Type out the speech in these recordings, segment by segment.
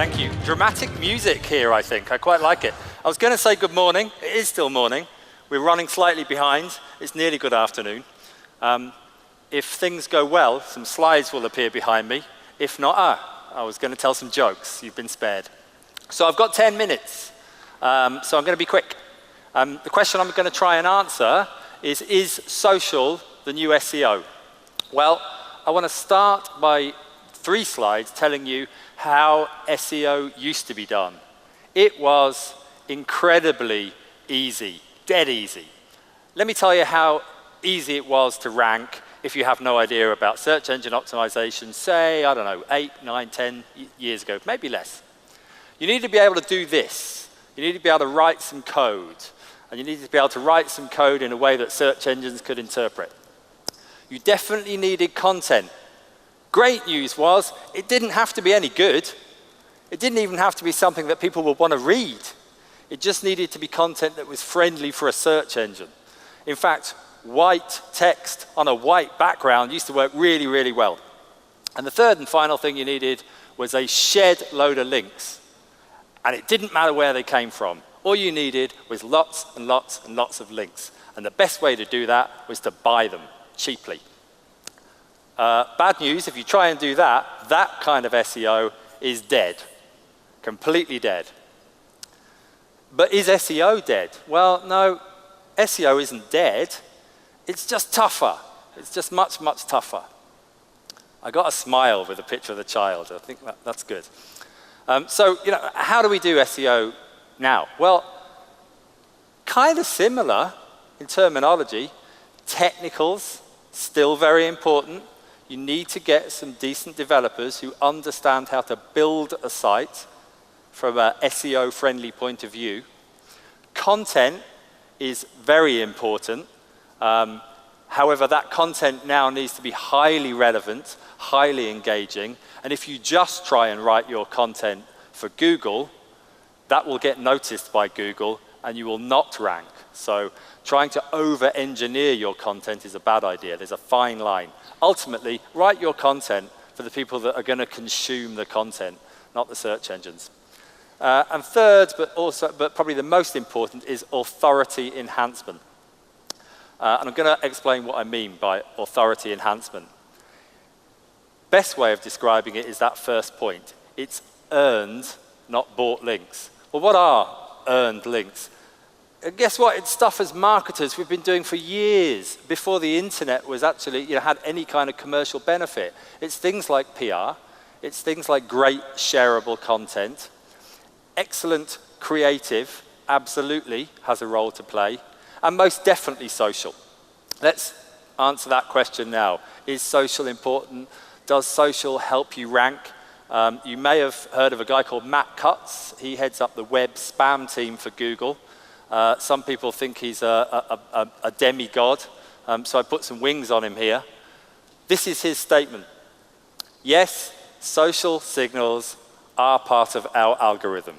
Thank you. Dramatic music here, I think. I quite like it. I was going to say good morning. It is still morning. We're running slightly behind. It's nearly good afternoon. If things go well, some slides will appear behind me. If not, I was going to tell some jokes. You've been spared. So I've got 10 minutes. So I'm going to be quick. The question I'm going to try and answer is social the new SEO? Well, I want to start by 3 slides telling you how SEO used to be done. It was incredibly easy, dead easy. Let me tell you how easy it was to rank if you have no idea about search engine optimization, say, I don't know, 8, 9, 10 years ago, maybe less. You need to be able to do this. You need to be able to write some code. And you need to be able to write some code in a way that search engines could interpret. You definitely needed content. Great news was, it didn't have to be any good. It didn't even have to be something that people would want to read. It just needed to be content that was friendly for a search engine. In fact, white text on a white background used to work really, really well. And the third and final thing you needed was a shed load of links. And it didn't matter where they came from. All you needed was lots and lots and lots of links. And the best way to do that was to buy them cheaply. Bad news, if you try and do that, that kind of SEO is dead, completely dead. But is SEO dead? Well, no, SEO isn't dead. It's just tougher. It's just much, much tougher. I got a smile with a picture of the child. I think that's good. So, how do we do SEO now? Well, kind of similar in terminology. Technicals, still very important. You need to get some decent developers who understand how to build a site from an SEO-friendly point of view. Content is very important. However, that content now needs to be highly relevant, highly engaging. And if you just try and write your content for Google, that will get noticed by Google and you will not rank. So trying to over-engineer your content is a bad idea. There's a fine line. Ultimately, write your content for the people that are going to consume the content, not the search engines. And third, but probably the most important, is authority enhancement. And I'm going to explain what I mean by authority enhancement. Best way of describing it is that first point. It's earned, not bought links. Well, what are earned links? Guess what? It's stuff as marketers we've been doing for years before the internet was actually, had any kind of commercial benefit. It's things like PR. It's things like great shareable content. Excellent creative absolutely has a role to play. And most definitely social. Let's answer that question now. Is social important? Does social help you rank? You may have heard of a guy called Matt Cutts. He heads up the web spam team for Google. Some people think he's a demigod, so I put some wings on him here. This is his statement. Yes, social signals are part of our algorithm.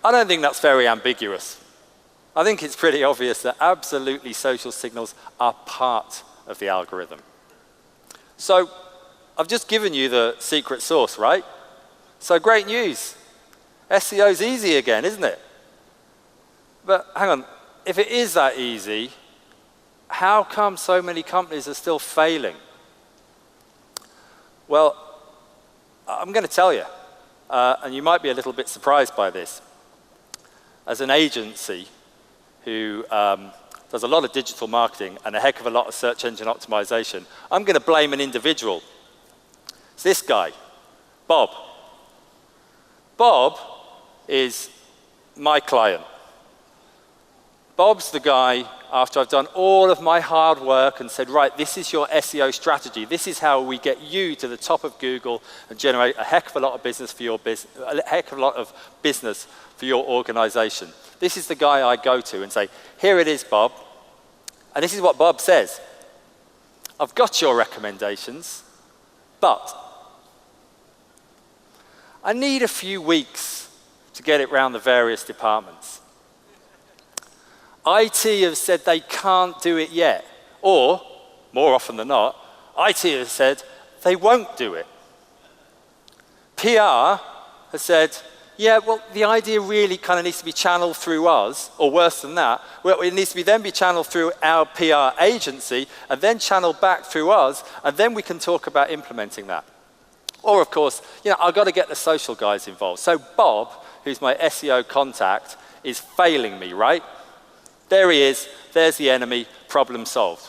I don't think that's very ambiguous. I think it's pretty obvious that absolutely social signals are part of the algorithm. So I've just given you the secret sauce, right? So great news. SEO's easy again, isn't it? But hang on, if it is that easy, how come so many companies are still failing? Well, I'm going to tell you, and you might be a little bit surprised by this. As an agency who does a lot of digital marketing and a heck of a lot of search engine optimization, I'm going to blame an individual. It's this guy, Bob. Bob is my client. Bob's the guy, after I've done all of my hard work and said, right, this is your SEO strategy. This is how we get you to the top of Google and generate a heck of a lot of business for your business for your organization. This is the guy I go to and say, here it is, Bob. And this is what Bob says. I've got your recommendations, but I need a few weeks to get it around the various departments. IT have said they can't do it yet. Or, more often than not, IT has said they won't do it. PR has said, yeah, well, the idea really kind of needs to be channeled through us, or worse than that, well, it needs to then be channeled through our PR agency, and then channeled back through us, and then we can talk about implementing that. Or, of course, I've got to get the social guys involved. So Bob, who's my SEO contact, is failing me, right? There he is, there's the enemy, problem solved.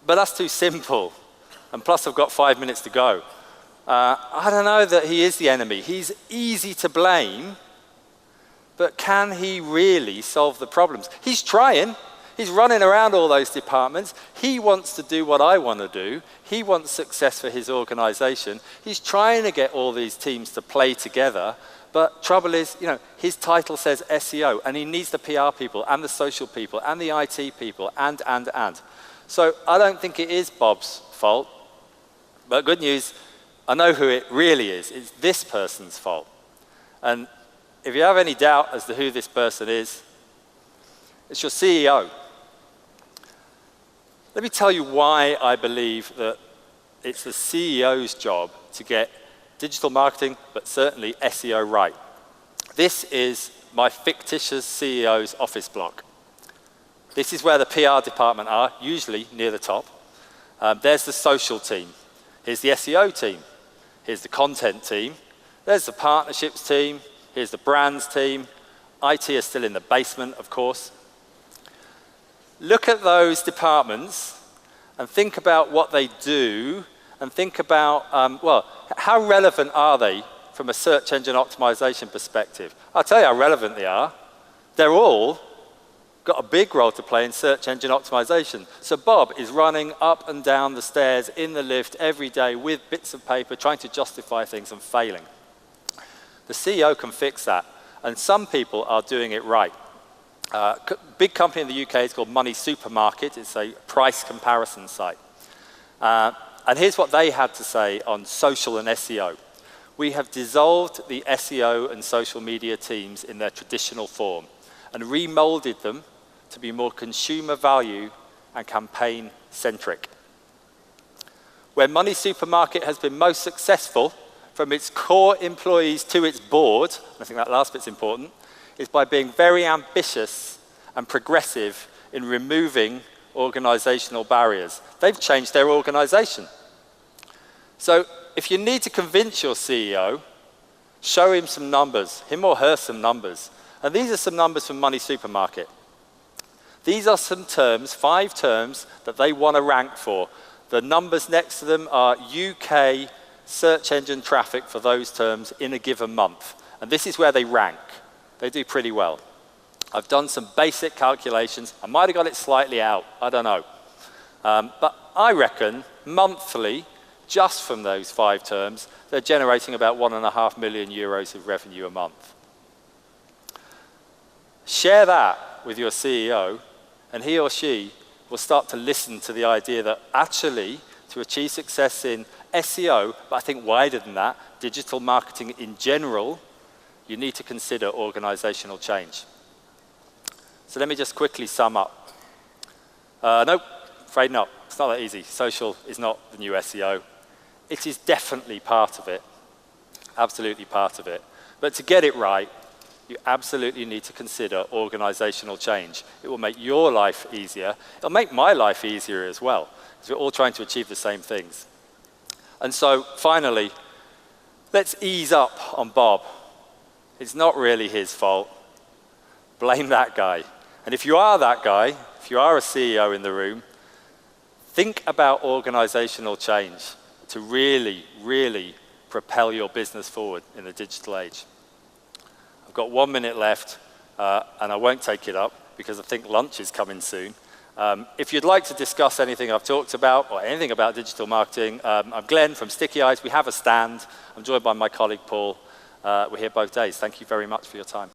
But that's too simple, and plus I've got 5 minutes to go. I don't know that he is the enemy. He's easy to blame, but can he really solve the problems? He's trying. He's running around all those departments. He wants to do what I want to do. He wants success for his organization. He's trying to get all these teams to play together, but trouble is, his title says SEO, and he needs the PR people, and the social people, and the IT people, and. So I don't think it is Bob's fault, but good news, I know who it really is. It's this person's fault. And if you have any doubt as to who this person is, it's your CEO. Let me tell you why I believe that it's the CEO's job to get digital marketing, but certainly SEO right. This is my fictitious CEO's office block. This is where the PR department are, usually near the top. There's the social team. Here's the SEO team. Here's the content team. There's the partnerships team. Here's the brands team. IT is still in the basement, of course. Look at those departments and think about what they do and think about, how relevant are they from a search engine optimization perspective? I'll tell you how relevant they are. They're all got a big role to play in search engine optimization. So Bob is running up and down the stairs in the lift every day with bits of paper, trying to justify things and failing. The CEO can fix that, and some people are doing it right. Big company in the UK is called Money Supermarket. It's a price comparison site. And here's what they had to say on social and SEO. We have dissolved the SEO and social media teams in their traditional form and remolded them to be more consumer value and campaign centric. Where Money Supermarket has been most successful, from its core employees to its board, I think that last bit's important, is by being very ambitious and progressive in removing organizational barriers. They've changed their organization. So if you need to convince your CEO, show him some numbers, him or her some numbers. And these are some numbers from Money Supermarket. These are some terms, 5 terms, that they want to rank for. The numbers next to them are UK search engine traffic for those terms in a given month. And this is where they rank. They do pretty well. I've done some basic calculations. I might have got it slightly out. I don't know. But I reckon monthly, just from those 5 terms, they're generating about 1.5 million euros of revenue a month. Share that with your CEO, and he or she will start to listen to the idea that actually, to achieve success in SEO, but I think wider than that, digital marketing in general, you need to consider organizational change. So let me just quickly sum up. Nope, afraid not. It's not that easy. Social is not the new SEO. It is definitely part of it, absolutely part of it. But to get it right, you absolutely need to consider organizational change. It will make your life easier. It'll make my life easier as well, because we're all trying to achieve the same things. And so, finally, let's ease up on Bob. It's not really his fault. Blame that guy. And if you are that guy, if you are a CEO in the room, think about organizational change to really, really propel your business forward in the digital age. I've got 1 minute left, and I won't take it up because I think lunch is coming soon. If you'd like to discuss anything I've talked about or anything about digital marketing, I'm Glen from Stickyeyes. We have a stand. I'm joined by my colleague Paul. We're here both days. Thank you very much for your time.